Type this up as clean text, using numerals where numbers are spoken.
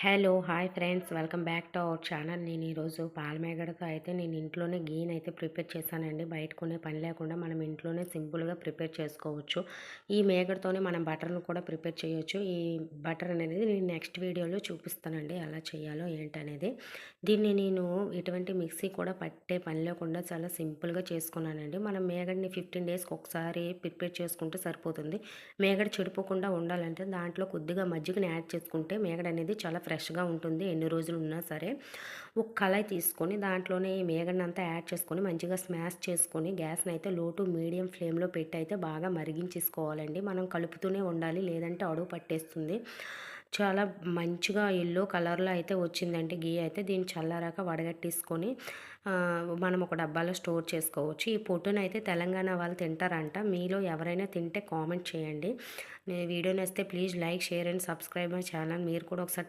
Hello hi friends, welcome back to our channel. నేను ఈరోజు పాలమేగడతో అయితే నేను ఇంట్లోనే గీని అయితే ప్రిపేర్ చేశానండి. బయట కొనే పని లేకుండా మనం ఇంట్లోనే సింపుల్గా ప్రిపేర్ చేసుకోవచ్చు. ఈ మేగడతోనే మనం బటర్ను కూడా ప్రిపేర్ చేయొచ్చు. ఈ బటర్ అనేది నేను నెక్స్ట్ వీడియోలో చూపిస్తానండి ఎలా చేయాలో ఏంటనేది. దీన్ని నేను ఎటువంటి మిక్సీ కూడా పట్టే పని లేకుండా చాలా సింపుల్గా చేసుకున్నానండి. మనం మేగడని 15 డేస్కి ఒకసారి ప్రిపేర్ చేసుకుంటే సరిపోతుంది. మేగడ చెడిపోకుండా ఉండాలంటే దాంట్లో కొద్దిగా మజ్జిగని యాడ్ చేసుకుంటే మేగడ అనేది చాలా ఫ్రెష్గా ఉంటుంది. ఎన్ని రోజులు ఉన్నా సరే ఒక కళాయి తీసుకొని దాంట్లోనే ఈ మేగడని అంతా యాడ్ చేసుకొని మంచిగా స్మాష్ చేసుకొని గ్యాస్ని అయితే లో టు మీడియం ఫ్లేమ్లో పెట్టి అయితే బాగా మరిగించేసుకోవాలండి. మనం కలుపుతూనే ఉండాలి, లేదంటే అడుగు పట్టేస్తుంది. చాలా మంచిగా ఎల్లో కలర్లో అయితే వచ్చిందండి గీ అయితే. దీన్ని చల్లారాక వడగట్టేసుకొని మనం ఒక డబ్బాలో స్టోర్ చేసుకోవచ్చు. ఈ పొట్టునైతే తెలంగాణ వాళ్ళు తింటారంట. మీలో ఎవరైనా తింటే కామెంట్ చేయండి. వీడియో నచ్చితే please like, share and subscribe my channel. మీరు కూడా ఒకసారి